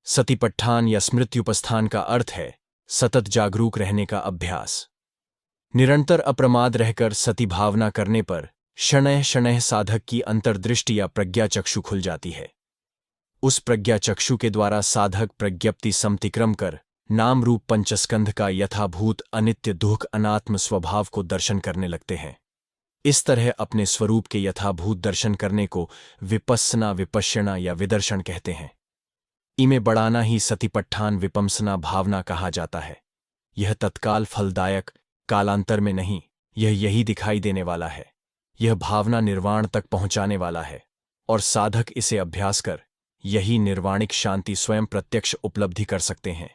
सतिपट्ठान या स्मृत्युपस्थान का अर्थ है सतत जागरूक रहने का अभ्यास। निरंतर अप्रमाद रहकर सती भावना करने पर शनैः शनैः साधक की अंतर्दृष्टि या प्रज्ञाचक्षु खुल जाती है। उस प्रज्ञाचक्षु के द्वारा साधक प्रज्ञप्ति समतिक्रम कर नाम रूप पंचस्कंध का यथाभूत अनित्य दुख अनात्म स्वभाव को दर्शन करने लगते हैं। इस तरह अपने स्वरूप के यथाभूत दर्शन करने को विपस्सना विपश्यना या विदर्शन कहते हैं। इमें बढ़ाना ही सतिपट्ठान विपम्सना भावना कहा जाता है। यह तत्काल फलदायक कालांतर में नहीं, यह यही दिखाई देने वाला है। यह भावना निर्वाण तक पहुंचाने वाला है और साधक इसे अभ्यास कर यही निर्वाणिक शांति स्वयं प्रत्यक्ष उपलब्धि कर सकते हैं।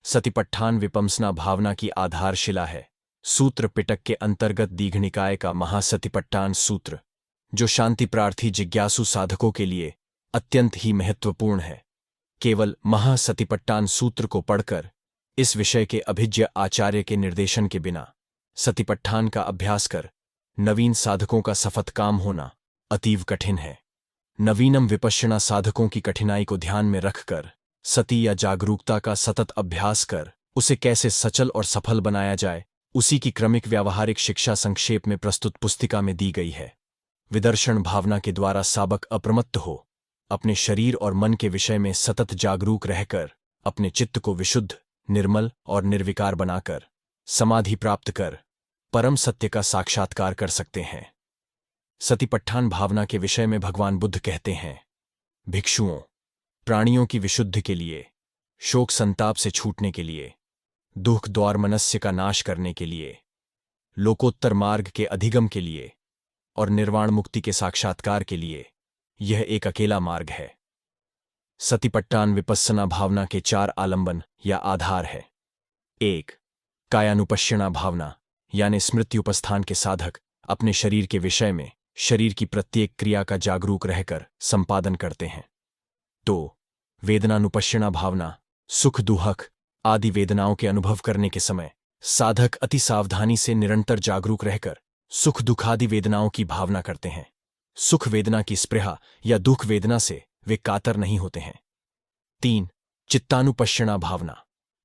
सतिपट्ठान विपम्सना भावना की आधारशिला है सूत्र पिटक के अंतर्गत दीघनिकाय का महासतिपट्ठान सूत्र, जो शांति प्रार्थी जिज्ञासु साधकों के लिए अत्यंत ही महत्वपूर्ण है। केवल महासतिपट्ठान सूत्र को पढ़कर इस विषय के अभिज्ञ आचार्य के निर्देशन के बिना सतिपट्ठान का अभ्यास कर नवीन साधकों का सफत काम होना अतीव कठिन है। नवीनम विपश्यना साधकों की कठिनाई को ध्यान में रखकर सती या जागरूकता का सतत अभ्यास कर उसे कैसे सचल और सफल बनाया जाए, उसी की क्रमिक व्यावहारिक शिक्षा संक्षेप में प्रस्तुत पुस्तिका में दी गई है। विदर्शन भावना के द्वारा साधक अप्रमत्त हो अपने शरीर और मन के विषय में सतत जागरूक रहकर अपने चित्त को विशुद्ध, निर्मल और निर्विकार बनाकर समाधि प्राप्त कर परम सत्य का साक्षात्कार कर सकते हैं। सतिपट्ठान भावना के विषय में भगवान बुद्ध कहते हैं, भिक्षुओं, प्राणियों की विशुद्धि के लिए, शोक संताप से छूटने के लिए, दुख द्वार मनस्य का नाश करने के लिए, लोकोत्तर मार्ग के अधिगम के लिए और निर्वाण मुक्ति के साक्षात्कार के लिए यह एक अकेला मार्ग है। सतिपट्ठान विपस्सना भावना के 4 आलंबन या आधार है। 1. कायानुपश्यना भावना यानी स्मृत्युपस्थान के साधक अपने शरीर के विषय में शरीर की प्रत्येक क्रिया का जागरूक रहकर संपादन करते हैं। 2. वेदनानुपश्यना भावना सुख दुख आदि वेदनाओं के अनुभव करने के समय साधक अति सावधानी से निरंतर जागरूक रहकर सुख दुखादि वेदनाओं की भावना करते हैं। सुख वेदना की स्पृहा या दुख वेदना से वे कातर नहीं होते हैं। 3. चित्तानुपश्यना भावना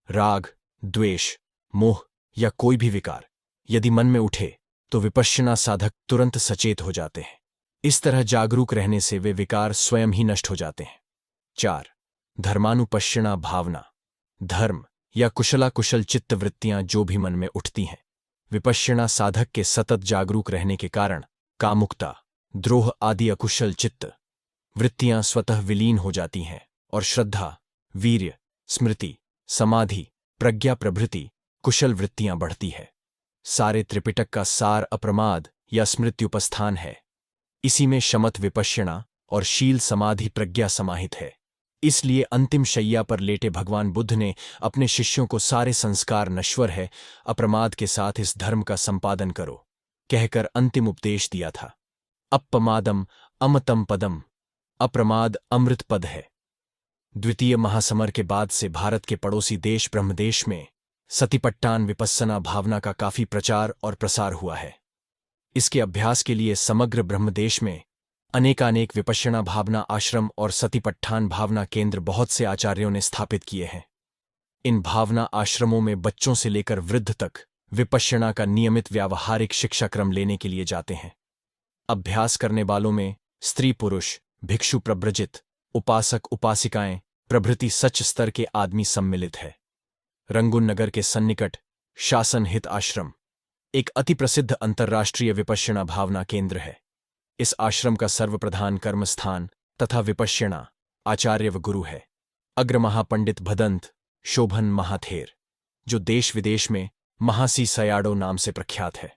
राग, द्वेष, मोह या कोई भी विकार यदि मन में उठे तो विपश्यना साधक तुरंत सचेत हो जाते हैं। इस तरह जागरूक रहने से वे विकार स्वयं ही नष्ट हो जाते हैं। 4. धर्मानुपश्यना भावना धर्म या कुशल चित्त वृत्तियां जो भी मन में उठती हैं, विपश्यना साधक के सतत जागरूक रहने के कारण कामुकता, द्रोह आदि अकुशल चित्त वृत्तियां स्वतः विलीन हो जाती हैं और श्रद्धा, वीर्य, स्मृति, समाधि, प्रज्ञा प्रभृति कुशल वृत्तियां बढ़ती है। सारे त्रिपिटक का सार अप्रमाद या स्मृत्युपस्थान है। इसी में शमत विपश्यना और शील समाधि प्रज्ञा समाहित है। इसलिए अंतिम शैया पर लेटे भगवान बुद्ध ने अपने शिष्यों को सारे संस्कार नश्वर है, अप्रमाद के साथ इस धर्म का संपादन करो कहकर अंतिम उपदेश दिया था। अपमादम अमतम पदम, अप्रमाद अमृत पद है। द्वितीय महासमर के बाद से भारत के पड़ोसी देश ब्रह्मदेश में सतिपट्ठान विपस्सना भावना का काफी प्रचार और प्रसार हुआ है। इसके अभ्यास के लिए समग्र ब्रह्मदेश में अनेकानेक विपश्यना भावना आश्रम और सतिपट्ठान भावना केंद्र बहुत से आचार्यों ने स्थापित किए हैं। इन भावना आश्रमों में बच्चों से लेकर वृद्ध तक विपश्यना का नियमित व्यावहारिक शिक्षाक्रम लेने के लिए जाते हैं। अभ्यास करने वालों में स्त्री पुरुष, भिक्षु प्रव्रजित, उपासक उपासिकाएं प्रभृति सच स्तर के आदमी सम्मिलित है। रंगून नगर के सन्निकट शासन हित आश्रम एक अति प्रसिद्ध अंतर्राष्ट्रीय विपश्यना भावना केंद्र है। इस आश्रम का सर्वप्रधान कर्मस्थान तथा विपश्यना आचार्य व गुरु है अग्र महापंडित भदंत शोभन महाथेर, जो देश विदेश में महासी सयाडो नाम से प्रख्यात है।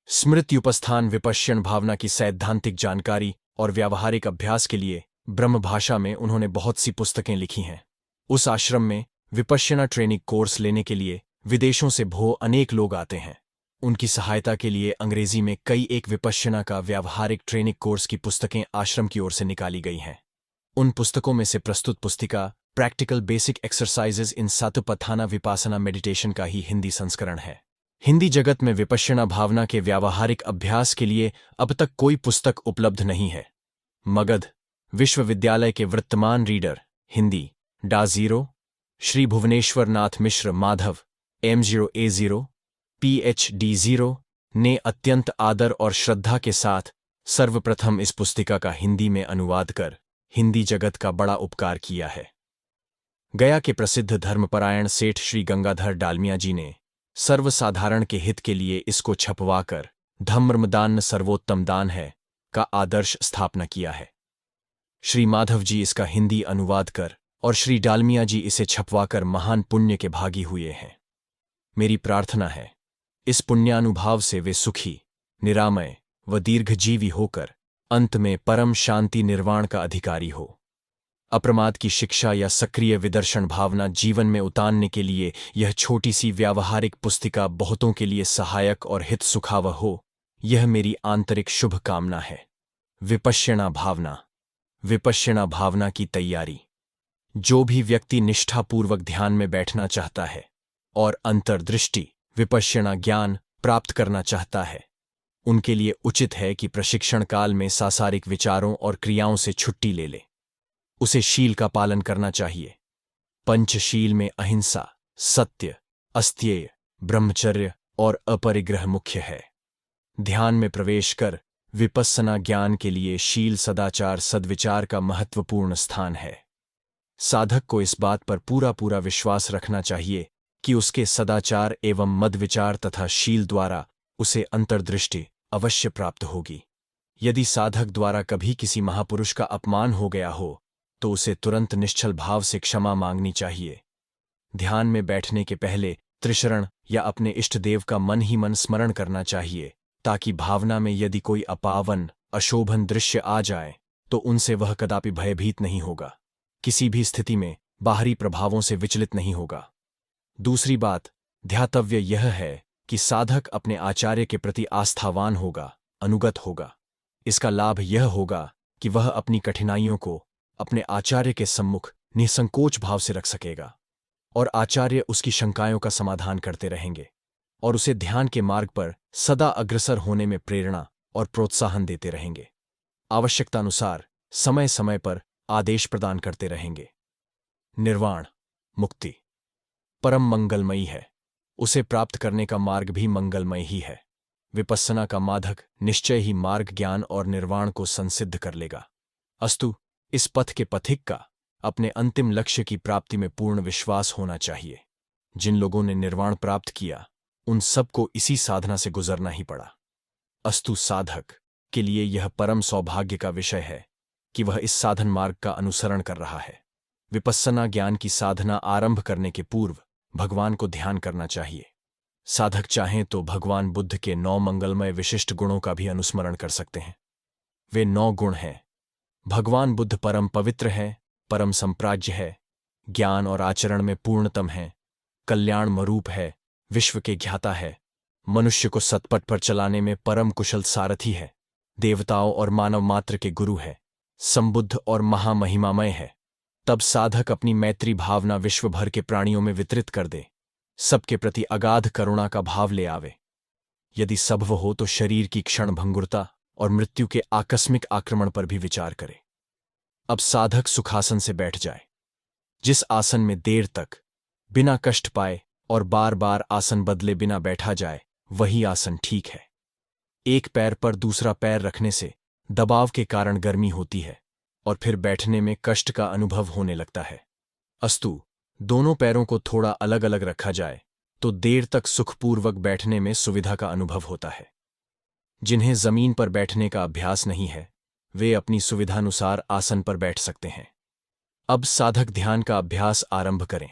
स्मृत्युपस्थान विपश्यन भावना की सैद्धांतिक जानकारी और व्यावहारिक अभ्यास के लिए ब्रह्म भाषा में उन्होंने बहुत सी पुस्तकें लिखी हैं। उस आश्रम में विपश्यना ट्रेनिंग कोर्स लेने के लिए विदेशों से अनेक लोग आते हैं। उनकी सहायता के लिए अंग्रेजी में कई एक विपश्यना का व्यावहारिक ट्रेनिंग कोर्स की पुस्तकें आश्रम की ओर से निकाली गई हैं। उन पुस्तकों में से प्रस्तुत पुस्तिका प्रैक्टिकल बेसिक एक्सरसाइजेज इन सतिपट्ठान विपासना मेडिटेशन का ही हिंदी संस्करण है। हिंदी जगत में विपश्यना भावना के व्यावहारिक अभ्यास के लिए अब तक कोई पुस्तक उपलब्ध नहीं है। मगध विश्वविद्यालय के वर्तमान रीडर हिंदी डा 0 श्री भुवनेश्वर नाथ मिश्र माधव M0A0 PhD 0 ने अत्यंत आदर और श्रद्धा के साथ सर्वप्रथम इस पुस्तिका का हिंदी में अनुवाद कर हिंदी जगत का बड़ा उपकार किया है। गया के प्रसिद्ध धर्मपरायण सेठ श्री गंगाधर डालमिया जी ने सर्वसाधारण के हित के लिए इसको छपवाकर धर्मदान सर्वोत्तम दान है का आदर्श स्थापना किया है। श्री माधव जी इसका हिंदी अनुवाद कर और श्री डालमिया जी इसे छपवाकर महान पुण्य के भागी हुए हैं। मेरी प्रार्थना है इस पुण्यानुभाव से वे सुखी, निरामय व दीर्घजीवी होकर अंत में परम शांति निर्वाण का अधिकारी हो। अप्रमाद की शिक्षा या सक्रिय विदर्शन भावना जीवन में उतारने के लिए यह छोटी सी व्यावहारिक पुस्तिका बहुतों के लिए सहायक और हित सुखावह हो, यह मेरी आंतरिक शुभ कामना है। विपश्यना भावना की तैयारी। जो भी व्यक्ति निष्ठापूर्वक ध्यान में बैठना चाहता है और अंतर्दृष्टि विपश्यना ज्ञान प्राप्त करना चाहता है, उनके लिए उचित है कि प्रशिक्षण काल में सांसारिक विचारों और क्रियाओं से छुट्टी ले ले। उसे शील का पालन करना चाहिए। पंचशील में अहिंसा, सत्य, अस्त्येय, ब्रह्मचर्य और अपरिग्रह मुख्य है। ध्यान में प्रवेश कर विपस्सना ज्ञान के लिए शील, सदाचार, सद्विचार का महत्वपूर्ण स्थान है। साधक को इस बात पर पूरा विश्वास रखना चाहिए कि उसके सदाचार एवं मद्विचार तथा शील द्वारा उसे अंतर्दृष्टि अवश्य प्राप्त होगी। यदि साधक द्वारा कभी किसी महापुरुष का अपमान हो गया हो तो उसे तुरंत निश्चल भाव से क्षमा मांगनी चाहिए। ध्यान में बैठने के पहले त्रिशरण या अपने इष्ट देव का मन ही मन स्मरण करना चाहिए, ताकि भावना में यदि कोई अपावन, अशोभन दृश्य आ जाए तो उनसे वह कदापि भयभीत नहीं होगा, किसी भी स्थिति में बाहरी प्रभावों से विचलित नहीं होगा। दूसरी बात ध्यातव्य यह है कि साधक अपने आचार्य के प्रति आस्थावान होगा, अनुगत होगा। इसका लाभ यह होगा कि वह अपनी कठिनाइयों को अपने आचार्य के सम्मुख निसंकोच भाव से रख सकेगा और आचार्य उसकी शंकाओं का समाधान करते रहेंगे और उसे ध्यान के मार्ग पर सदा अग्रसर होने में प्रेरणा और प्रोत्साहन देते रहेंगे। आवश्यकतानुसार समय समय पर आदेश प्रदान करते रहेंगे। निर्वाण, मुक्ति परम मंगलमयी है, उसे प्राप्त करने का मार्ग भी मंगलमय ही है। विपस्सना का माधक निश्चय ही मार्ग, ज्ञान और निर्वाण को संसिद्ध कर लेगा। अस्तु, इस पथ के पथिक का अपने अंतिम लक्ष्य की प्राप्ति में पूर्ण विश्वास होना चाहिए। जिन लोगों ने निर्वाण प्राप्त किया उन सबको इसी साधना से गुजरना ही पड़ा। अस्तु, साधक के लिए यह परम सौभाग्य का विषय है कि वह इस साधन मार्ग का अनुसरण कर रहा है। विपस्सना ज्ञान की साधना आरंभ करने के पूर्व भगवान को ध्यान करना चाहिए। साधक चाहें तो भगवान बुद्ध के 9 मंगलमय विशिष्ट गुणों का भी अनुस्मरण कर सकते हैं। वे 9 गुण हैं। भगवान बुद्ध परम पवित्र है, परम संप्राज्य है, ज्ञान और आचरण में पूर्णतम है, कल्याण मरूप है, विश्व के ज्ञाता है, मनुष्य को सतपथ पर चलाने में परम कुशल सारथी है, देवताओं और मानव मात्र के गुरु है, संबुद्ध और महामहिमामय है। तब साधक अपनी मैत्री भावना विश्व भर के प्राणियों में वितरित कर दे, सबके प्रति अगाध करुणा का भाव ले आवे। यदि संभव हो तो शरीर की क्षणभंगुरता और मृत्यु के आकस्मिक आक्रमण पर भी विचार करे। अब साधक सुखासन से बैठ जाए। जिस आसन में देर तक बिना कष्ट पाए और बार बार आसन बदले बिना बैठा जाए वही आसन ठीक है। एक पैर पर दूसरा पैर रखने से दबाव के कारण गर्मी होती है और फिर बैठने में कष्ट का अनुभव होने लगता है। अस्तु, दोनों पैरों को थोड़ा अलग अलग रखा जाए तो देर तक सुखपूर्वक बैठने में सुविधा का अनुभव होता है। जिन्हें जमीन पर बैठने का अभ्यास नहीं है वे अपनी सुविधानुसार आसन पर बैठ सकते हैं। अब साधक ध्यान का अभ्यास आरंभ करें।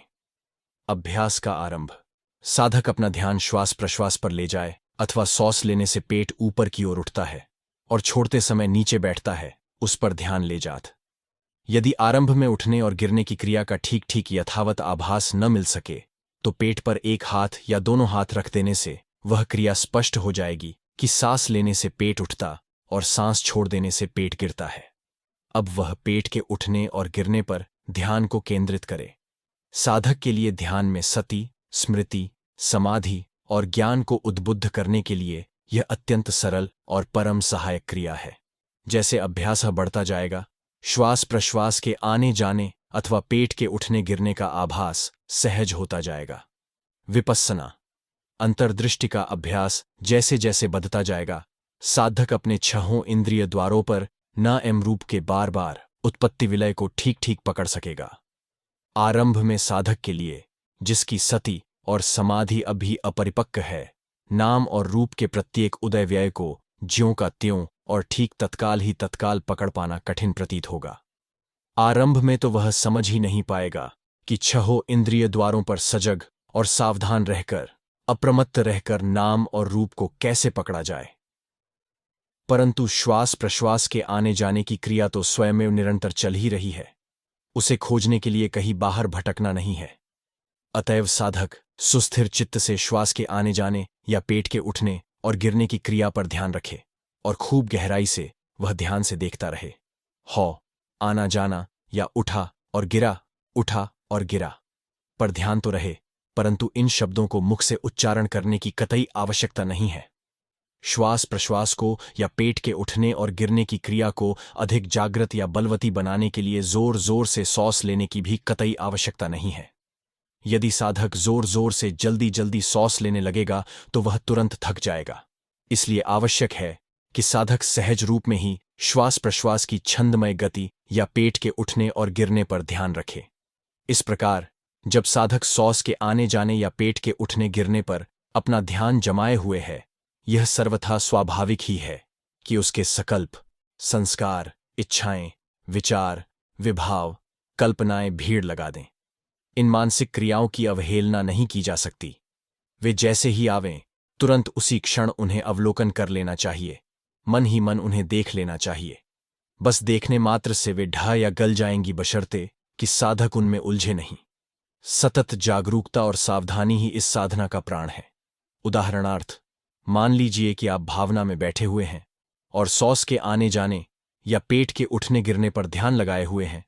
अभ्यास का आरंभ। साधक अपना ध्यान श्वास प्रश्वास पर ले जाए अथवा सांस लेने से पेट ऊपर की ओर उठता है और छोड़ते समय नीचे बैठता है, उस पर ध्यान ले जात। यदि आरंभ में उठने और गिरने की क्रिया का ठीक ठीक यथावत आभास न मिल सके तो पेट पर एक हाथ या दोनों हाथ रख देने से वह क्रिया स्पष्ट हो जाएगी कि सांस लेने से पेट उठता और सांस छोड़ देने से पेट गिरता है। अब वह पेट के उठने और गिरने पर ध्यान को केंद्रित करे। साधक के लिए ध्यान में सति, स्मृति, समाधि और ज्ञान को उद्बुद्ध करने के लिए यह अत्यंत सरल और परम सहायक क्रिया है। जैसे अभ्यास बढ़ता जाएगा, श्वास प्रश्वास के आने जाने अथवा पेट के उठने गिरने का आभास सहज होता जाएगा। विपस्सना अंतर्दृष्टि का अभ्यास जैसे जैसे बढ़ता जाएगा, साधक अपने छहों इंद्रिय द्वारों पर न एम रूप के बार बार उत्पत्ति विलय को ठीक ठीक पकड़ सकेगा। आरंभ में साधक के लिए, जिसकी सति और समाधि अभी अपरिपक्व है, नाम और रूप के प्रत्येक उदय व्यय को ज्यों का त्यों और ठीक तत्काल ही तत्काल पकड़ पाना कठिन प्रतीत होगा। आरंभ में तो वह समझ ही नहीं पाएगा कि छहों इंद्रिय द्वारों पर सजग और सावधान रहकर, अप्रमत्त रहकर नाम और रूप को कैसे पकड़ा जाए। परंतु श्वास प्रश्वास के आने जाने की क्रिया तो स्वयं निरंतर चल ही रही है, उसे खोजने के लिए कहीं बाहर भटकना नहीं है। अतएव साधक सुस्थिर चित्त से श्वास के आने जाने या पेट के उठने और गिरने की क्रिया पर ध्यान रखे और खूब गहराई से वह ध्यान से देखता रहे। हौ आना जाना या उठा और गिरा, उठा और गिरा पर ध्यान तो रहे, परंतु इन शब्दों को मुख से उच्चारण करने की कतई आवश्यकता नहीं है। श्वास प्रश्वास को या पेट के उठने और गिरने की क्रिया को अधिक जागृत या बलवती बनाने के लिए जोर जोर से सांस लेने की भी कतई आवश्यकता नहीं है। यदि साधक जोर जोर से जल्दी जल्दी सांस लेने लगेगा तो वह तुरंत थक जाएगा। इसलिए आवश्यक है कि साधक सहज रूप में ही श्वास प्रश्वास की छंदमय गति या पेट के उठने और गिरने पर ध्यान रखे। इस प्रकार जब साधक सांस के आने जाने या पेट के उठने गिरने पर अपना ध्यान जमाए हुए है, यह सर्वथा स्वाभाविक ही है कि उसके सकल्प, संस्कार, इच्छाएं, विचार, विभाव, कल्पनाएं भीड़ लगा दें। इन मानसिक क्रियाओं की अवहेलना नहीं की जा सकती। वे जैसे ही आवें, तुरंत उसी क्षण उन्हें अवलोकन कर लेना चाहिए, मन ही मन उन्हें देख लेना चाहिए। बस देखने मात्र से वे ढह या गल जाएंगी, बशर्ते कि साधक उनमें उलझे नहीं। सतत जागरूकता और सावधानी ही इस साधना का प्राण है। उदाहरणार्थ, मान लीजिए कि आप भावना में बैठे हुए हैं और सांस के आने जाने या पेट के उठने गिरने पर ध्यान लगाए हुए हैं।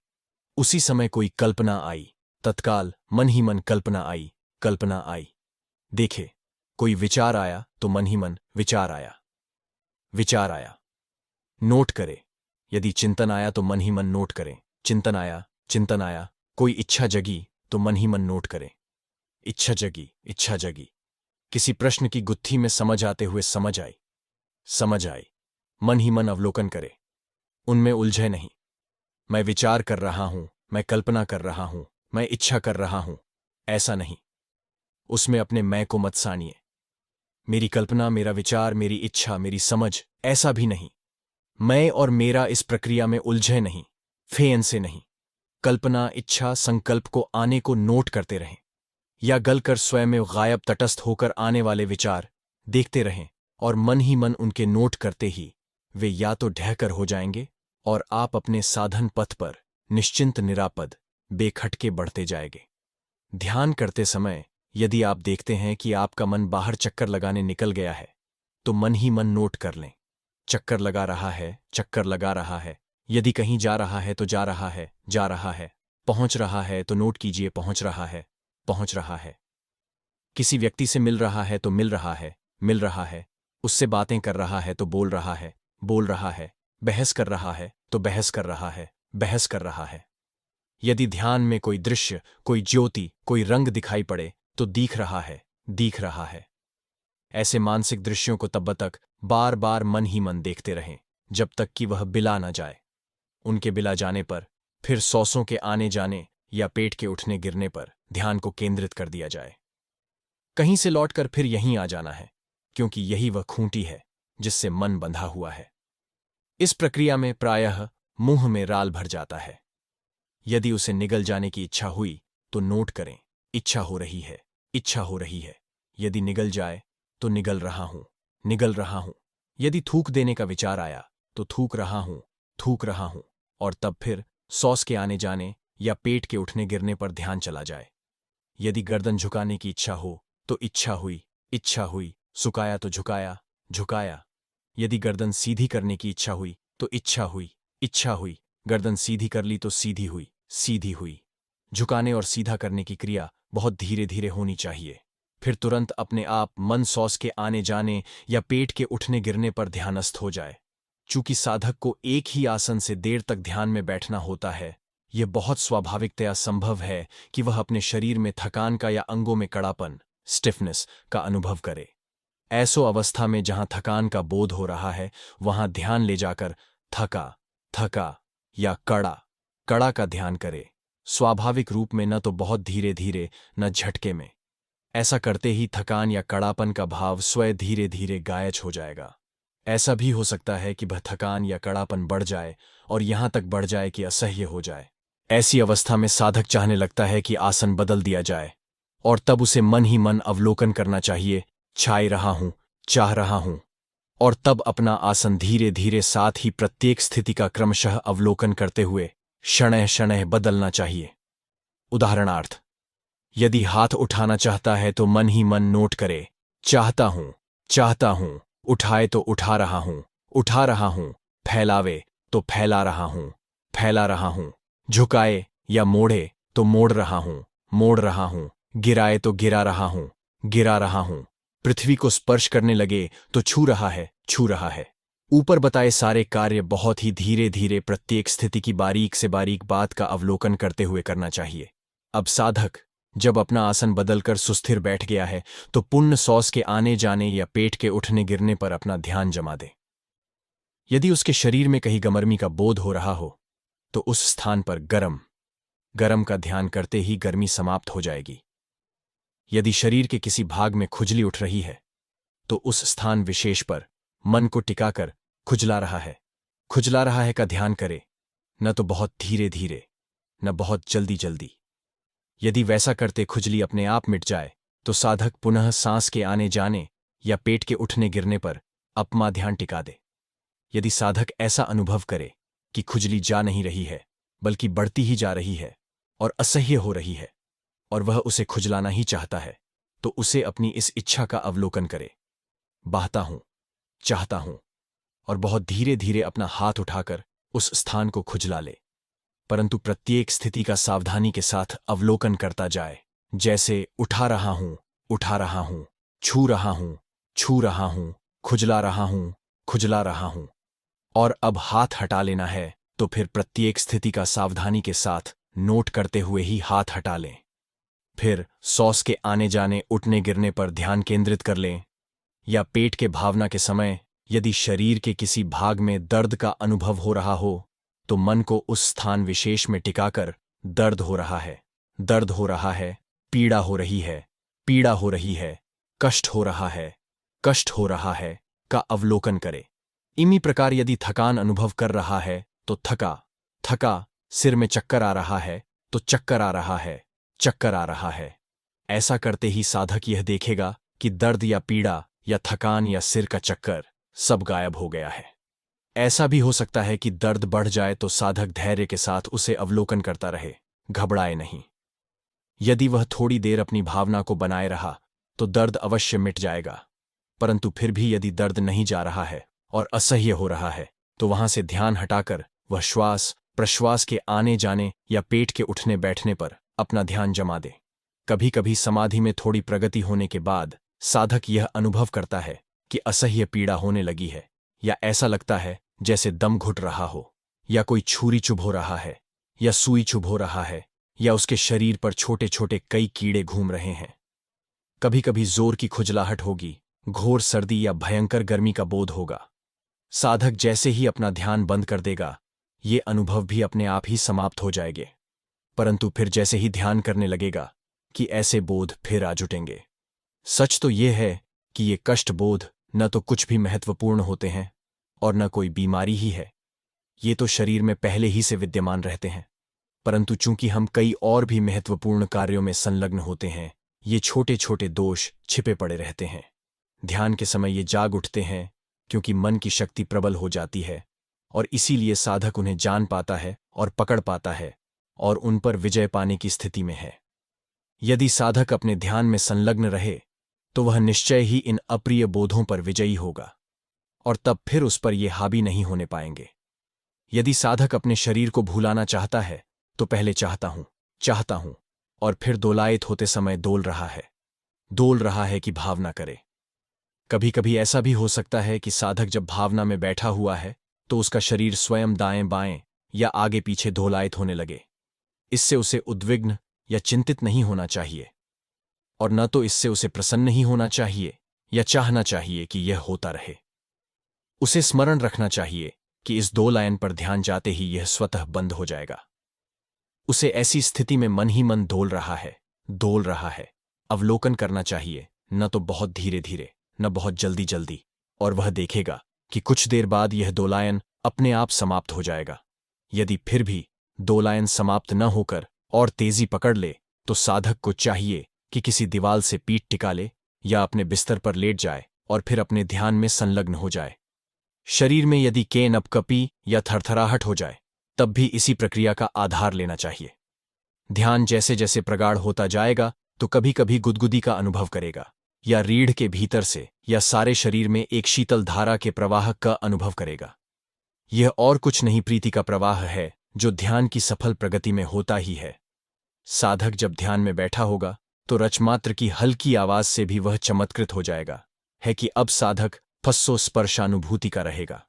उसी समय कोई कल्पना आई, तत्काल मन ही मन कल्पना आई, कल्पना आई। देखे, कोई विचार आया तो मन ही मन विचार आया, विचार आया। नोट करे, यदि चिंतन आया तो मन ही मन नोट करें, चिंतन आया, चिंतन आया। कोई इच्छा जगी तो मन ही मन नोट करें, इच्छा जगी, इच्छा जगी। किसी प्रश्न की गुत्थी में समझ आते हुए समझ आई, समझ आई। मन ही मन अवलोकन करे, उनमें उलझे नहीं। मैं विचार कर रहा हूं, मैं कल्पना कर रहा हूं, मैं इच्छा कर रहा हूं, ऐसा नहीं। उसमें अपने मैं को मत सानिए। मेरी कल्पना, मेरा विचार, मेरी इच्छा, मेरी समझ, ऐसा भी नहीं। मैं और मेरा इस प्रक्रिया में उलझे नहीं, फेन से नहीं। कल्पना, इच्छा, संकल्प को आने को नोट करते रहें या गलकर स्वयं में गायब तटस्थ होकर आने वाले विचार देखते रहें, और मन ही मन उनके नोट करते ही वे या तो ढहकर हो जाएंगे और आप अपने साधन पथ पर निश्चिंत, निरापद, बेखटके बढ़ते जाएंगे। ध्यान करते समय यदि आप देखते हैं कि आपका मन बाहर चक्कर लगाने निकल गया है, तो मन ही मन नोट कर लें, चक्कर लगा रहा है, चक्कर लगा रहा है। यदि कहीं जा रहा है तो जा रहा है, जा रहा है। पहुंच रहा है तो नोट कीजिए, पहुंच रहा है, पहुंच रहा है। किसी व्यक्ति से मिल रहा है तो मिल रहा है, मिल रहा है। उससे बातें कर रहा है तो बोल रहा है, बोल रहा है। बहस कर रहा है तो बहस कर रहा है, बहस कर रहा है। यदि ध्यान में कोई दृश्य, कोई ज्योति, कोई रंग दिखाई पड़े तो दिख रहा है, दिख रहा है। ऐसे मानसिक दृश्यों को तब तक बार बार मन ही मन देखते रहें जब तक कि वह बिला न जाए। उनके बिला जाने पर फिर सांसों के आने जाने या पेट के उठने गिरने पर ध्यान को केंद्रित कर दिया जाए। कहीं से लौटकर फिर यहीं आ जाना है, क्योंकि यही वह खूंटी है जिससे मन बंधा हुआ है। इस प्रक्रिया में प्रायः मुंह में राल भर जाता है। यदि उसे निगल जाने की इच्छा हुई तो नोट करें, इच्छा हो रही है, इच्छा हो रही है। यदि निगल जाए तो निगल रहा हूं, निगल रहा हूं। यदि थूक देने का विचार आया तो थूक रहा हूं, थूक रहा हूं। और तब फिर सांस के आने जाने या पेट के उठने गिरने पर ध्यान चला जाए। यदि गर्दन झुकाने की इच्छा हो तो इच्छा हुई, इच्छा हुई। सुकाया तो झुकाया, झुकाया। यदि गर्दन सीधी करने की इच्छा हुई तो इच्छा हुई, इच्छा हुई। गर्दन सीधी कर ली तो सीधी हुई, सीधी हुई। झुकाने और सीधा करने की क्रिया बहुत धीरे धीरे होनी चाहिए। फिर तुरंत अपने आप मन सांस के आने जाने या पेट के उठने गिरने पर ध्यानस्थ हो जाए। चूंकि साधक को एक ही आसन से देर तक ध्यान में बैठना होता है, यह बहुत स्वाभाविकतया संभव है कि वह अपने शरीर में थकान का या अंगों में कड़ापन, स्टिफनेस का अनुभव करे। ऐसो अवस्था में जहां थकान का बोध हो रहा है, वहां ध्यान ले जाकर थका, थका या कड़ा, कड़ा का ध्यान करे। स्वाभाविक रूप में, न तो बहुत धीरे धीरे न झटके में। ऐसा करते ही थकान या कड़ापन का भाव स्वयं धीरे धीरे गायब हो जाएगा। ऐसा भी हो सकता है कि वह थकान या कड़ापन बढ़ जाए और यहां तक बढ़ जाए कि असह्य हो जाए। ऐसी अवस्था में साधक चाहने लगता है कि आसन बदल दिया जाए, और तब उसे मन ही मन अवलोकन करना चाहिए, चाह रहा हूं, चाह रहा हूं, और तब अपना आसन धीरे धीरे साथ ही प्रत्येक स्थिति का क्रमशः अवलोकन करते हुए शणैः शणैः बदलना चाहिए। उदाहरणार्थ, यदि हाथ उठाना चाहता है तो मन ही मन नोट करे, चाहता हूं, चाहता हूं, उठाए तो उठा रहा हूं, उठा रहा हूं, फैलावे तो फैला रहा हूं, फैला रहा हूं, झुकाए या मोड़े तो मोड़ रहा हूं, मोड़ रहा हूं, गिराए तो गिरा रहा हूं, गिरा रहा हूं, पृथ्वी को स्पर्श करने लगे तो छू रहा है, छू रहा है। ऊपर बताए सारे कार्य बहुत ही धीरे धीरे प्रत्येक स्थिति की बारीक से बारीक बात का अवलोकन करते हुए करना चाहिए। अब साधक जब अपना आसन बदलकर सुस्थिर बैठ गया है तो पुण्य सौस के आने जाने या पेट के उठने गिरने पर अपना ध्यान जमा दे। यदि उसके शरीर में कहीं गर्मी का बोध हो रहा हो तो उस स्थान पर गरम, गरम का ध्यान करते ही गर्मी समाप्त हो जाएगी। यदि शरीर के किसी भाग में खुजली उठ रही है तो उस स्थान विशेष पर मन को टिकाकर खुजला रहा है का ध्यान करे, न तो बहुत धीरे धीरे न बहुत जल्दी जल्दी। यदि वैसा करते खुजली अपने आप मिट जाए तो साधक पुनः सांस के आने जाने या पेट के उठने गिरने पर अपना ध्यान टिका दे। यदि साधक ऐसा अनुभव करे कि खुजली जा नहीं रही है बल्कि बढ़ती ही जा रही है और असह्य हो रही है और वह उसे खुजलाना ही चाहता है, तो उसे अपनी इस इच्छा का अवलोकन करे, बाहता हूं, चाहता हूं, और बहुत धीरे धीरे अपना हाथ उठाकर उस स्थान को खुजला ले, परंतु प्रत्येक स्थिति का सावधानी के साथ अवलोकन करता जाए। जैसे उठा रहा हूं, उठा रहा हूं, छू रहा हूं, छू रहा हूं, खुजला रहा हूं, खुजला रहा हूं, और अब हाथ हटा लेना है तो फिर प्रत्येक स्थिति का सावधानी के साथ नोट करते हुए ही हाथ हटा लें। फिर सॉस के आने जाने उठने गिरने पर ध्यान केंद्रित कर लें, या पेट के भावना के समय यदि शरीर के किसी भाग में दर्द का अनुभव हो रहा हो तो मन को उस स्थान विशेष में टिकाकर दर्द हो रहा है, दर्द हो रहा है, पीड़ा हो रही है, पीड़ा हो रही है, कष्ट हो रहा है, कष्ट हो रहा है का अवलोकन करे। इसी प्रकार यदि थकान अनुभव कर रहा है तो थका, थका, सिर में चक्कर आ रहा है तो चक्कर आ रहा है, चक्कर आ रहा है। ऐसा करते ही साधक यह देखेगा कि दर्द या पीड़ा या थकान या सिर का चक्कर सब गायब हो गया है। ऐसा भी हो सकता है कि दर्द बढ़ जाए तो साधक धैर्य के साथ उसे अवलोकन करता रहे, घबराए नहीं। यदि वह थोड़ी देर अपनी भावना को बनाए रहा तो दर्द अवश्य मिट जाएगा, परंतु फिर भी यदि दर्द नहीं जा रहा है और असह्य हो रहा है तो वहां से ध्यान हटाकर वह श्वास प्रश्वास के आने जाने या पेट के उठने बैठने पर अपना ध्यान जमा दे। कभी कभी समाधि में थोड़ी प्रगति होने के बाद साधक यह अनुभव करता है कि असह्य पीड़ा होने लगी है, या ऐसा लगता है जैसे दम घुट रहा हो, या कोई छुरी चुभ हो रहा है, या सुई चुभ हो रहा है, या उसके शरीर पर छोटे छोटे कई कीड़े घूम रहे हैं। कभी कभी जोर की खुजलाहट होगी, घोर सर्दी या भयंकर गर्मी का बोध होगा। साधक जैसे ही अपना ध्यान बंद कर देगा ये अनुभव भी अपने आप ही समाप्त हो जाएंगे, परंतु फिर जैसे ही ध्यान करने लगेगा कि ऐसे बोध फिर आ जुटेंगे। सच तो यह है कि ये कष्ट बोध न तो कुछ भी महत्वपूर्ण होते हैं और न कोई बीमारी ही है, ये तो शरीर में पहले ही से विद्यमान रहते हैं, परंतु चूंकि हम कई और भी महत्वपूर्ण कार्यों में संलग्न होते हैं, ये छोटे छोटे दोष छिपे पड़े रहते हैं। ध्यान के समय ये जाग उठते हैं क्योंकि मन की शक्ति प्रबल हो जाती है और इसीलिए साधक उन्हें जान पाता है और पकड़ पाता है और उन पर विजय पाने की स्थिति में है। यदि साधक अपने ध्यान में संलग्न रहे तो वह निश्चय ही इन अप्रिय बोधों पर विजयी होगा और तब फिर उस पर ये हावी नहीं होने पाएंगे। यदि साधक अपने शरीर को भुलाना चाहता है तो पहले चाहता हूं और फिर दोलायित होते समय डोल रहा है कि भावना करे। कभी कभी ऐसा भी हो सकता है कि साधक जब भावना में बैठा हुआ है तो उसका शरीर स्वयं दाएं बाएं या आगे पीछे दोलायित होने लगे, इससे उसे उद्विग्न या चिंतित नहीं होना चाहिए, और न तो इससे उसे प्रसन्न ही होना चाहिए या चाहना चाहिए कि यह होता रहे। उसे स्मरण रखना चाहिए कि इस 2 लाइन पर ध्यान जाते ही यह स्वतः बंद हो जाएगा। उसे ऐसी स्थिति में मन ही मन डोल रहा है अवलोकन करना चाहिए, न तो बहुत धीरे धीरे न बहुत जल्दी जल्दी, और वह देखेगा कि कुछ देर बाद यह 2 लाइन अपने आप समाप्त हो जाएगा। यदि फिर भी 2 लाइन समाप्त न होकर और तेजी पकड़ ले तो साधक को चाहिए कि किसी दीवाल से पीठ टिका ले या अपने बिस्तर पर लेट जाए और फिर अपने ध्यान में संलग्न हो जाए। शरीर में यदि केनपकपी या थरथराहट हो जाए तब भी इसी प्रक्रिया का आधार लेना चाहिए। ध्यान जैसे जैसे प्रगाढ़ होता जाएगा तो कभी कभी गुदगुदी का अनुभव करेगा, या रीढ़ के भीतर से या सारे शरीर में एक शीतल धारा के प्रवाह का अनुभव करेगा। यह और कुछ नहीं, प्रीति का प्रवाह है जो ध्यान की सफल प्रगति में होता ही है। साधक जब ध्यान में बैठा होगा तो रचमात्र की हल्की आवाज से भी वह चमत्कृत हो जाएगा है कि अब साधक फस्सो स्पर्शानुभूति का रहेगा।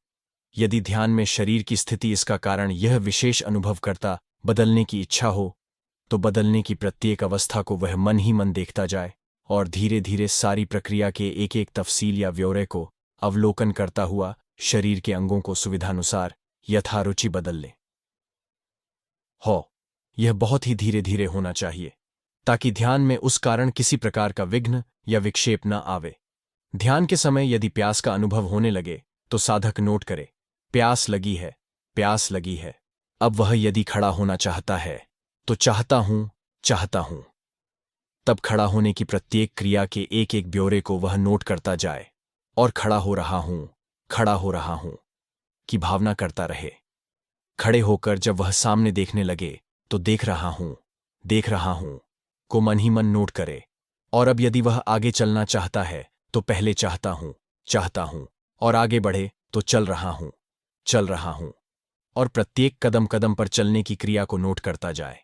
यदि ध्यान में शरीर की स्थिति इसका कारण यह विशेष अनुभव करता बदलने की इच्छा हो तो बदलने की प्रत्येक अवस्था को वह मन ही मन देखता जाए और धीरे धीरे सारी प्रक्रिया के एक एक तफसील या ब्यौरे को अवलोकन करता हुआ शरीर के अंगों को सुविधानुसार यथारुचि बदल ले। यह बहुत ही धीरे धीरे होना चाहिए ताकि ध्यान में उस कारण किसी प्रकार का विघ्न या विक्षेप न आवे। ध्यान के समय यदि प्यास का अनुभव होने लगे तो साधक नोट करे, प्यास लगी है, प्यास लगी है। अब वह यदि खड़ा होना चाहता है तो चाहता हूं। तब खड़ा होने की प्रत्येक क्रिया के एक एक ब्यौरे को वह नोट करता जाए और खड़ा हो रहा हूं की भावना करता रहे। खड़े होकर जब वह सामने देखने लगे तो देख रहा हूं को मन ही मन नोट करे। और अब यदि वह आगे चलना चाहता है तो पहले चाहता हूं और आगे बढ़े तो चल रहा हूं, और प्रत्येक कदम कदम पर चलने की क्रिया को नोट करता जाए।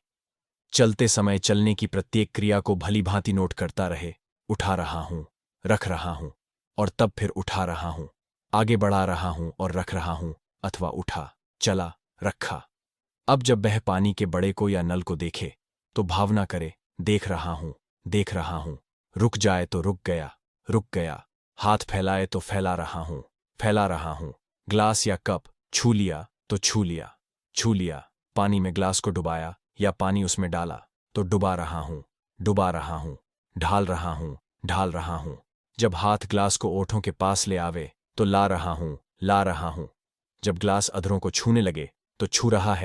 चलते समय चलने की प्रत्येक क्रिया को भली भांति नोट करता रहे। उठा रहा हूं, रख रहा हूं, और तब फिर उठा रहा हूं, आगे बढ़ा रहा हूं और रख रहा हूं, अथवा उठा, चला, रखा। अब जब वह पानी के बड़े को या नल को देखे तो भावना करे, देख रहा हूं, रुक जाए तो रुक गया, हाथ फैलाए तो फैला रहा हूं, ग्लास या कप छू लिया तो छू लिया, पानी में ग्लास को डुबाया या पानी उसमें डाला तो डुबा रहा हूं, ढाल रहा हूं। जब हाथ ग्लास को ओठों के पास ले आवे तो ला रहा हूं। जब ग्लास अधरों को छूने लगे तो छू रहा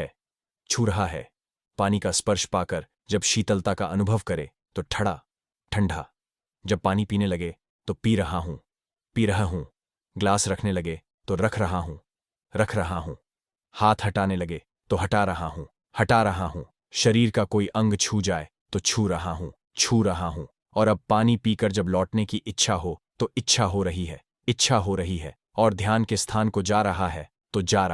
है। पानी का स्पर्श पाकर जब शीतलता का अनुभव करे तो ठंडा। जब पानी पीने लगे तो पी रहा हूं। ग्लास रखने लगे तो रख रहा हूं। हाथ हटाने लगे तो हटा रहा हूं। शरीर का कोई अंग छू जाए तो छू रहा हूं। और अब पानी पीकर जब लौटने की इच्छा हो तो इच्छा हो रही है, और ध्यान के स्थान को जा रहा है तो जा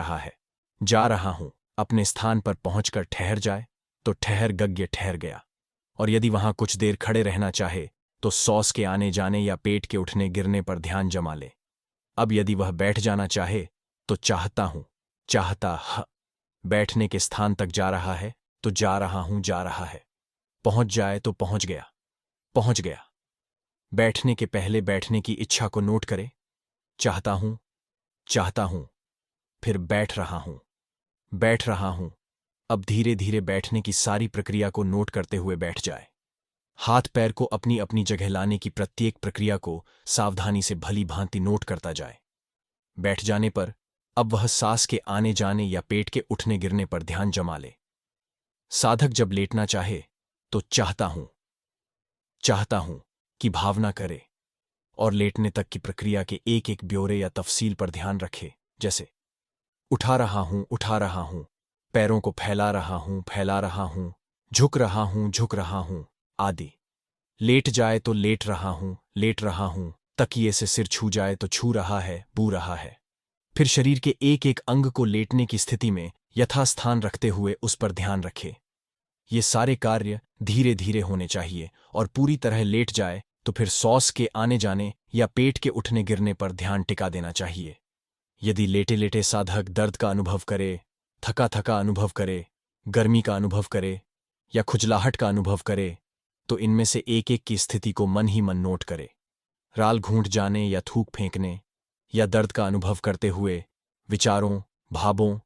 रहा हूं। अपने स्थान पर पहुंचकर ठहर जाए तो ठहर गया। और यदि वहां कुछ देर खड़े रहना चाहे तो सॉस के आने जाने या पेट के उठने गिरने पर ध्यान जमा ले। अब यदि वह बैठ जाना चाहे तो चाहता बैठने के स्थान तक जा रहा है तो जा रहा है। पहुंच जाए तो पहुंच गया। बैठने के पहले बैठने की इच्छा को नोट करे, चाहता हूं, फिर बैठ रहा हूं। अब धीरे धीरे बैठने की सारी प्रक्रिया को नोट करते हुए बैठ जाए। हाथ पैर को अपनी अपनी जगह लाने की प्रत्येक प्रक्रिया को सावधानी से भली भांति नोट करता जाए। बैठ जाने पर अब वह सांस के आने जाने या पेट के उठने गिरने पर ध्यान जमा ले। साधक जब लेटना चाहे तो चाहता हूं की भावना करे और लेटने तक की प्रक्रिया के एक एक ब्यौरे या तफसील पर ध्यान रखे, जैसे उठा रहा हूं, पैरों को फैला रहा हूं, झुक रहा हूं आदि। लेट जाए तो लेट रहा हूं, तकिए से सिर छू जाए तो छू रहा है, बू रहा है। फिर शरीर के एक एक अंग को लेटने की स्थिति में यथास्थान रखते हुए उस पर ध्यान रखे। ये सारे कार्य धीरे धीरे होने चाहिए, और पूरी तरह लेट जाए तो फिर सॉस के आने जाने या पेट के उठने गिरने पर ध्यान टिका देना चाहिए। यदि लेटे लेटे साधक दर्द का अनुभव करे, थका अनुभव करे, गर्मी का अनुभव करे, या खुजलाहट का अनुभव करे तो इनमें से एक एक की स्थिति को मन ही मन नोट करे। राल घूंट जाने या थूक फेंकने या दर्द का अनुभव करते हुए विचारों, भावों,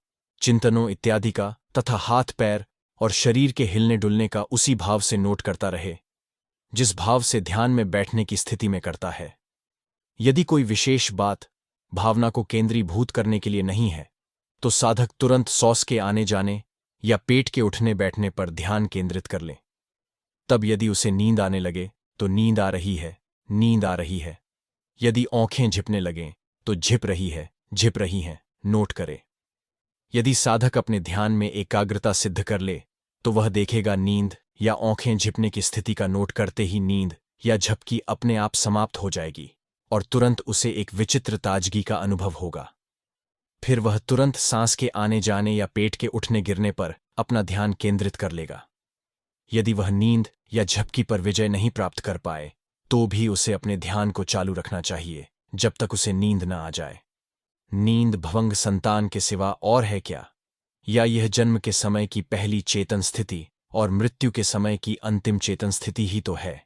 चिंतनों इत्यादि का तथा हाथ पैर और शरीर के हिलने डुलने का उसी भाव से नोट करता रहे जिस भाव से ध्यान में बैठने की स्थिति में करता है। यदि कोई विशेष बात भावना को केंद्रीभूत करने के लिए नहीं है तो साधक तुरंत सॉस के आने जाने या पेट के उठने बैठने पर ध्यान केंद्रित कर ले। तब यदि उसे नींद आने लगे तो नींद आ रही है, नींद आ रही है। यदि आंखें झिपने लगें तो झिप रही है, झिप रही हैं, नोट करे। यदि साधक अपने ध्यान में एकाग्रता सिद्ध कर ले तो वह देखेगा नींद या आंखें झिपने की स्थिति का नोट करते ही नींद या झपकी अपने आप समाप्त हो जाएगी और तुरंत उसे एक विचित्र ताजगी का अनुभव होगा। फिर वह तुरंत सांस के आने जाने या पेट के उठने गिरने पर अपना ध्यान केंद्रित कर लेगा। यदि वह नींद या झपकी पर विजय नहीं प्राप्त कर पाए तो भी उसे अपने ध्यान को चालू रखना चाहिए जब तक उसे नींद न आ जाए। नींद भवंग संतान के सिवा और है क्या? या यह जन्म के समय की पहली चेतन स्थिति और मृत्यु के समय की अंतिम चेतन स्थिति ही तो है।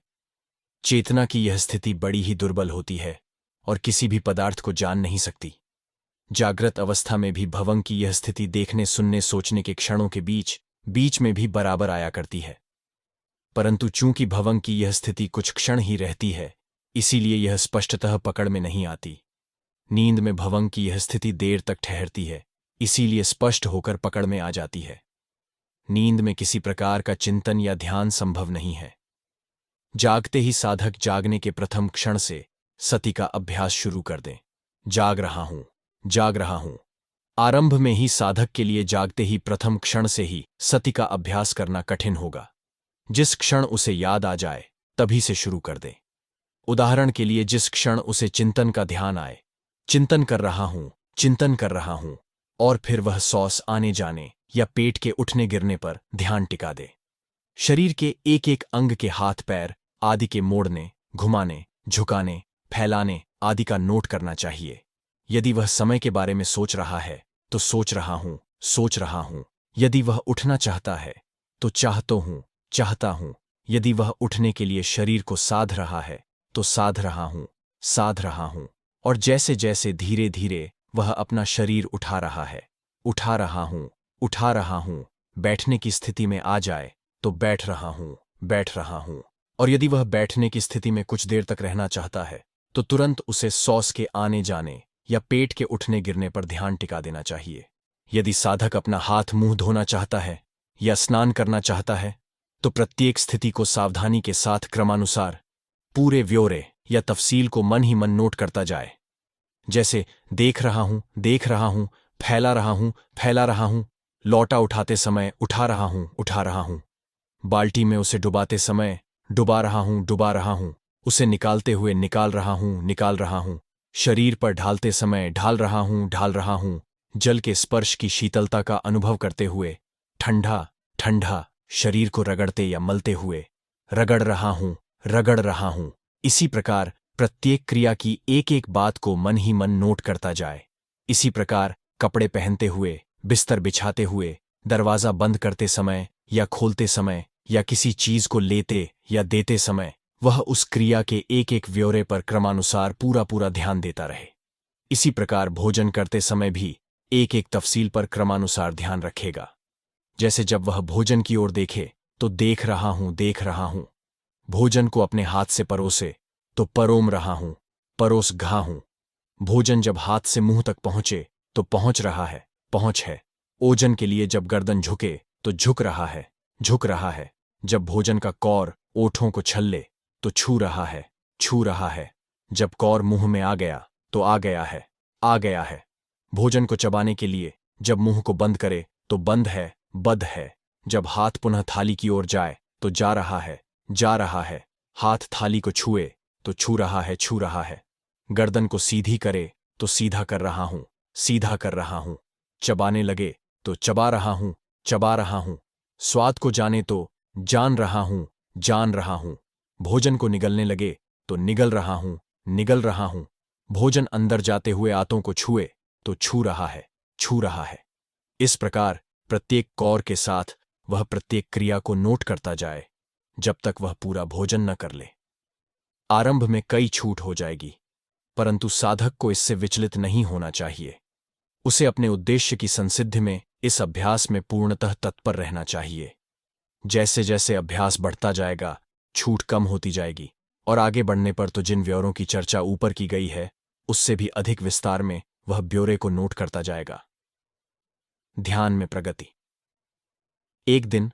चेतना की यह स्थिति बड़ी ही दुर्बल होती है और किसी भी पदार्थ को जान नहीं सकती। जागृत अवस्था में भी भवंग की यह स्थिति देखने, सुनने, सोचने के क्षणों के बीच बीच में भी बराबर आया करती है। परंतु चूंकि भवंग की यह स्थिति कुछ क्षण ही रहती है, इसीलिए यह स्पष्टतः पकड़ में नहीं आती। नींद में भवंग की यह स्थिति देर तक ठहरती है, इसीलिए स्पष्ट होकर पकड़ में आ जाती है। नींद में किसी प्रकार का चिंतन या ध्यान संभव नहीं है। जागते ही साधक जागने के प्रथम क्षण से सति का अभ्यास शुरू कर दें। जाग रहा हूं, जाग रहा हूं। आरंभ में ही साधक के लिए जागते ही प्रथम क्षण से ही सति का अभ्यास करना कठिन होगा। जिस क्षण उसे याद आ जाए तभी से शुरू कर दे। उदाहरण के लिए जिस क्षण उसे चिंतन का ध्यान आए, चिंतन कर रहा हूं, चिंतन कर रहा हूं, और फिर वह सॉस आने जाने या पेट के उठने गिरने पर ध्यान टिका दे। शरीर के एक एक अंग के हाथ पैर आदि के मोड़ने, घुमाने, झुकाने, फैलाने आदि का नोट करना चाहिए। यदि वह समय के बारे में सोच रहा है तो सोच रहा हूं, सोच रहा हूं। यदि वह उठना चाहता है तो चाहता हूं, चाहता हूं। यदि वह उठने के लिए शरीर को साध रहा है तो साध रहा हूं, साध रहा हूं। और जैसे जैसे धीरे धीरे वह अपना शरीर उठा रहा है, उठा रहा हूं, उठा रहा हूं, बैठने की स्थिति में आ जाए तो बैठ रहा हूं, बैठ रहा हूं। और यदि वह बैठने की स्थिति में कुछ देर तक रहना चाहता है तो तुरंत उसे सॉस के आने जाने या पेट के उठने गिरने पर ध्यान टिका देना चाहिए। यदि साधक अपना हाथ मुंह धोना चाहता है या स्नान करना चाहता है तो प्रत्येक स्थिति को सावधानी के साथ क्रमानुसार पूरे ब्यौरे या तफसील को मन ही मन नोट करता जाए। जैसे देख रहा हूं, देख रहा हूं, फैला रहा हूं, फैला रहा हूं, लौटा उठाते समय उठा रहा हूं, उठा रहा हूं, बाल्टी में उसे डुबाते समय डुबा रहा हूं, डुबा रहा हूं, उसे निकालते हुए निकाल रहा हूं, निकाल रहा हूं, शरीर पर ढालते समय ढाल रहा हूं, ढाल रहा हूं, जल के स्पर्श की शीतलता का अनुभव करते हुए ठंडा ठंडा शरीर को रगड़ते या मलते हुए रगड़ रहा हूं, रगड़ रहा हूं। इसी प्रकार प्रत्येक क्रिया की एक एक बात को मन ही मन नोट करता जाए। इसी प्रकार कपड़े पहनते हुए, बिस्तर बिछाते हुए, दरवाजा बंद करते समय या खोलते समय या किसी चीज को लेते या देते समय वह उस क्रिया के एक एक ब्यौरे पर क्रमानुसार पूरा पूरा ध्यान देता रहे। इसी प्रकार भोजन करते समय भी एक एक तफसील पर क्रमानुसार ध्यान रखेगा। जैसे जब वह भोजन की ओर देखे तो देख रहा हूं, देख रहा हूं। भोजन को अपने हाथ से परोसे तो परोम रहा हूं, परोस घा हूं। भोजन जब हाथ से मुंह तक पहुंचे तो पहुंच रहा है, पहुंच है। ओजन के लिए जब गर्दन झुके तो झुक रहा है, झुक रहा है। जब भोजन का कौर ओठों को छल्ले तो छू रहा है, छू रहा है। जब कौर मुंह में आ गया तो आ गया है, आ गया है। भोजन को चबाने के लिए जब मुंह को बंद करे तो बंद है, बद है। जब हाथ पुनः थाली की ओर जाए तो जा रहा है, जा रहा है। हाथ थाली को छुए तो छू रहा है, छू रहा है। गर्दन को सीधी करे तो सीधा कर रहा हूं, सीधा कर रहा हूं। चबाने लगे तो चबा रहा हूं, चबा रहा हूं। स्वाद को जाने तो जान रहा हूं, जान रहा हूं। भोजन को निगलने लगे तो निगल रहा हूं, निगल रहा हूं। भोजन अंदर जाते हुए आंतों को छुए तो छू रहा है, छू रहा है। इस प्रकार प्रत्येक कौर के साथ वह प्रत्येक क्रिया को नोट करता जाए जब तक वह पूरा भोजन न कर ले। आरंभ में कई छूट हो जाएगी, परंतु साधक को इससे विचलित नहीं होना चाहिए। उसे अपने उद्देश्य की संसिद्धि में इस अभ्यास में पूर्णतः तत्पर रहना चाहिए। जैसे जैसे अभ्यास बढ़ता जाएगा, छूट कम होती जाएगी और आगे बढ़ने पर तो जिन ब्यौरों की चर्चा ऊपर की गई है उससे भी अधिक विस्तार में वह ब्यौरे को नोट करता जाएगा। ध्यान में प्रगति। एक दिन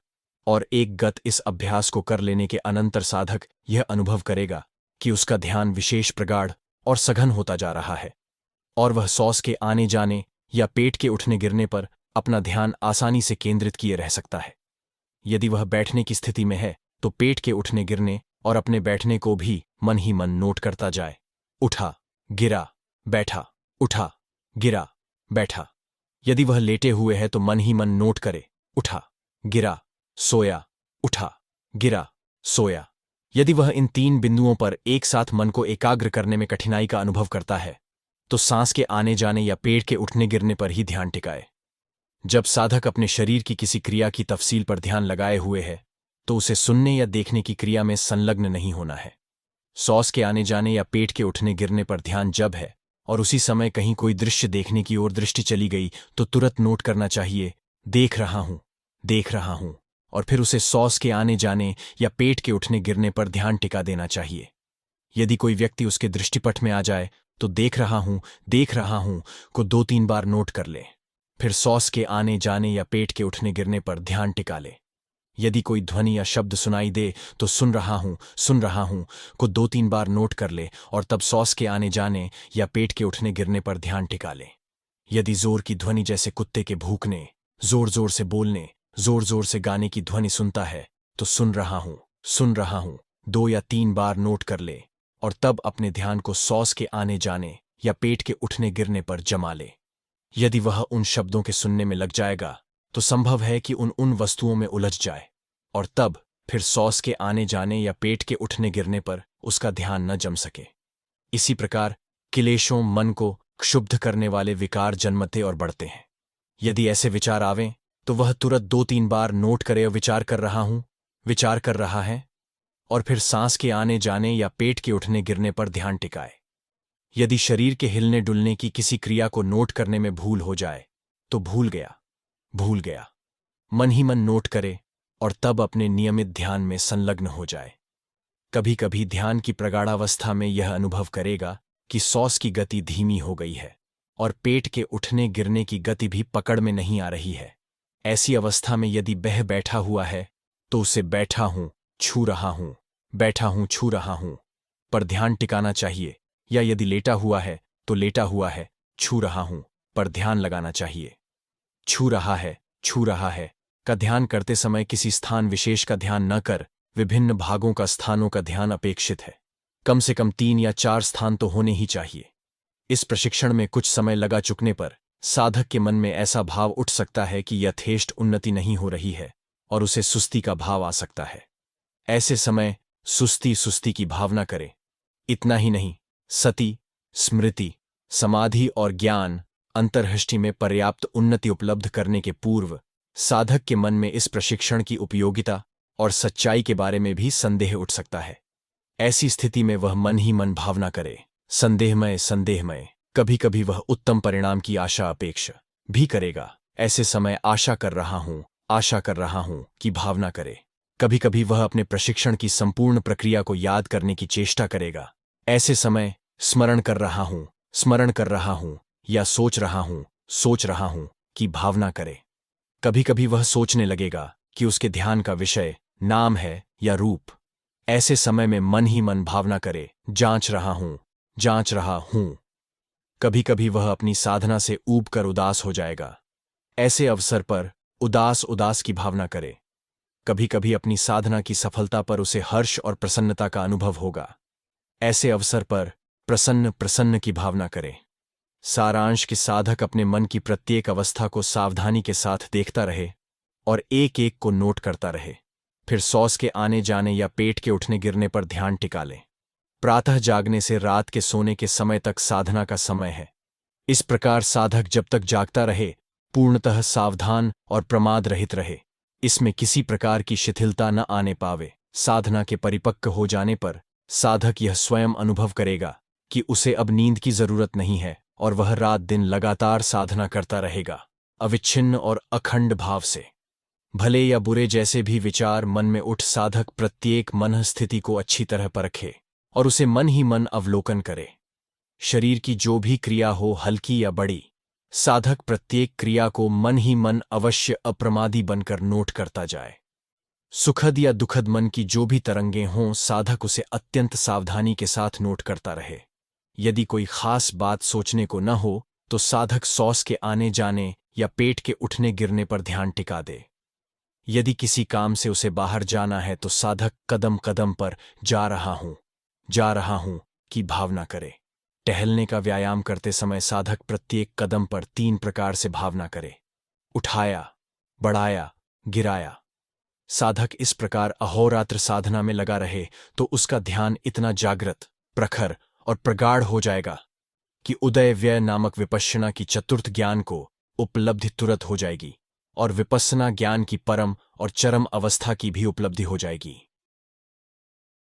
और एक गत इस अभ्यास को कर लेने के अनंतर साधक यह अनुभव करेगा कि उसका ध्यान विशेष प्रगाढ़ और सघन होता जा रहा है और वह सॉस के आने जाने या पेट के उठने गिरने पर अपना ध्यान आसानी से केंद्रित किए रह सकता है। यदि वह बैठने की स्थिति में है तो पेट के उठने गिरने और अपने बैठने को भी मन ही मन नोट करता जाए। उठा, गिरा, बैठा, उठा, गिरा, बैठा। यदि वह लेटे हुए है तो मन ही मन नोट करे, उठा, गिरा, सोया, उठा, गिरा, सोया। यदि वह इन 3 बिंदुओं पर एक साथ मन को एकाग्र करने में कठिनाई का अनुभव करता है तो सांस के आने जाने या पेट के उठने गिरने पर ही ध्यान टिकाए। जब साधक अपने शरीर की किसी क्रिया की तफसील पर ध्यान लगाए हुए है तो उसे सुनने या देखने की क्रिया में संलग्न नहीं होना है। सॉस के आने जाने या पेट के उठने गिरने पर ध्यान जब है और उसी समय कहीं कोई दृश्य देखने की ओर दृष्टि चली गई तो तुरंत नोट करना चाहिए, देख रहा हूं, देख रहा हूं, और फिर उसे सॉस के आने जाने या पेट के उठने गिरने पर ध्यान टिका देना चाहिए। यदि कोई व्यक्ति उसके दृष्टिपट में आ जाए तो देख रहा हूं को 2-3 बार नोट कर ले, फिर सॉस के आने जाने या पेट के उठने गिरने पर ध्यान टिका ले। यदि कोई ध्वनि या शब्द सुनाई दे तो सुन रहा हूं को 2-3 बार नोट कर ले और तब सॉस के आने जाने या पेट के उठने गिरने पर ध्यान टिका ले। यदि जोर की ध्वनि जैसे कुत्ते के भूखने, जोर जोर से बोलने, जोर जोर से गाने की ध्वनि सुनता है तो सुन रहा हूं 2 या 3 बार नोट कर ले और तब अपने ध्यान को सॉस के आने जाने या पेट के उठने गिरने पर जमा ले। यदि वह उन शब्दों के सुनने में लग जाएगा तो संभव है कि उन वस्तुओं में उलझ जाए और तब फिर सॉस के आने जाने या पेट के उठने गिरने पर उसका ध्यान न जम सके। इसी प्रकार क्लेशों, मन को क्षुब्ध करने वाले विकार जन्मते और बढ़ते हैं। यदि ऐसे विचार आवें तो वह तुरंत 2-3 बार नोट करे और विचार कर रहा है और फिर सांस के आने जाने या पेट के उठने गिरने पर ध्यान टिकाए। यदि शरीर के हिलने डुलने की किसी क्रिया को नोट करने में भूल हो जाए तो भूल गया मन ही मन नोट करे और तब अपने नियमित ध्यान में संलग्न हो जाए। कभी कभी ध्यान की प्रगाढ़ावस्था में यह अनुभव करेगा कि सॉस की गति धीमी हो गई है और पेट के उठने गिरने की गति भी पकड़ में नहीं आ रही है। ऐसी अवस्था में यदि वह बैठा हुआ है तो उसे बैठा हूं छू रहा हूं पर ध्यान टिकाना चाहिए, या यदि लेटा हुआ है तो लेटा हुआ है छू रहा हूं पर ध्यान लगाना चाहिए। छू रहा है का ध्यान करते समय किसी स्थान विशेष का ध्यान न कर विभिन्न भागों का स्थानों का ध्यान अपेक्षित है। कम से कम 3 या 4 स्थान तो होने ही चाहिए। इस प्रशिक्षण में कुछ समय लगा चुकने पर साधक के मन में ऐसा भाव उठ सकता है कि यथेष्ट उन्नति नहीं हो रही है और उसे सुस्ती का भाव आ सकता है। ऐसे समय सुस्ती की भावना करे। इतना ही नहीं, सति, स्मृति, समाधि और ज्ञान अंतर्दृष्टि में पर्याप्त उन्नति उपलब्ध करने के पूर्व साधक के मन में इस प्रशिक्षण की उपयोगिता और सच्चाई के बारे में भी संदेह उठ सकता है। ऐसी स्थिति में वह मन ही मन भावना करे, संदेहमय। कभी कभी वह उत्तम परिणाम की आशा अपेक्षा भी करेगा। ऐसे समय आशा कर रहा हूं की भावना करे। कभी कभी वह अपने प्रशिक्षण की संपूर्ण प्रक्रिया को याद करने की चेष्टा करेगा। ऐसे समय स्मरण कर रहा हूं या सोच रहा हूं की भावना करे। कभी कभी वह सोचने लगेगा कि उसके ध्यान का विषय नाम है या रूप। ऐसे समय में मन ही मन भावना करे, जांच रहा हूं। कभी कभी वह अपनी साधना से ऊब कर उदास हो जाएगा। ऐसे अवसर पर उदास की भावना करे। कभी कभी अपनी साधना की सफलता पर उसे हर्ष और प्रसन्नता का अनुभव होगा। ऐसे अवसर पर प्रसन्न की भावना करे। सारांश कि साधक अपने मन की प्रत्येक अवस्था को सावधानी के साथ देखता रहे और एक एक को नोट करता रहे, फिर सॉस के आने जाने या पेट के उठने गिरने पर ध्यान टिका ले। प्रातः जागने से रात के सोने के समय तक साधना का समय है। इस प्रकार साधक जब तक जागता रहे पूर्णतः सावधान और प्रमाद रहित रहे। इसमें किसी प्रकार की शिथिलता न आने पावे। साधना के परिपक्व हो जाने पर साधक यह स्वयं अनुभव करेगा कि उसे अब नींद की जरूरत नहीं है और वह रात दिन लगातार साधना करता रहेगा, अविच्छिन्न और अखंड भाव से। भले या बुरे जैसे भी विचार मन में उठ, साधक प्रत्येक मन स्थिति को अच्छी तरह परखे और उसे मन ही मन अवलोकन करे। शरीर की जो भी क्रिया हो, हल्की या बड़ी, साधक प्रत्येक क्रिया को मन ही मन अवश्य अप्रमादी बनकर नोट करता जाए। सुखद या दुखद मन की जो भी तरंगें हों, साधक उसे अत्यंत सावधानी के साथ नोट करता रहे। यदि कोई खास बात सोचने को न हो तो साधक सॉस के आने जाने या पेट के उठने गिरने पर ध्यान टिका दे। यदि किसी काम से उसे बाहर जाना है तो साधक कदम कदम पर जा रहा हूं की भावना करे। टहलने का व्यायाम करते समय साधक प्रत्येक कदम पर 3 प्रकार से भावना करे: उठाया, बढ़ाया, गिराया। साधक इस प्रकार अहोरात्र साधना में लगा रहे तो उसका ध्यान इतना जागृत, प्रखर और प्रगाढ़ हो जाएगा कि उदय व्यय नामक विपश्यना की चतुर्थ ज्ञान को उपलब्धि तुरंत हो जाएगी और विपस्सना ज्ञान की परम और चरम अवस्था की भी उपलब्धि हो जाएगी।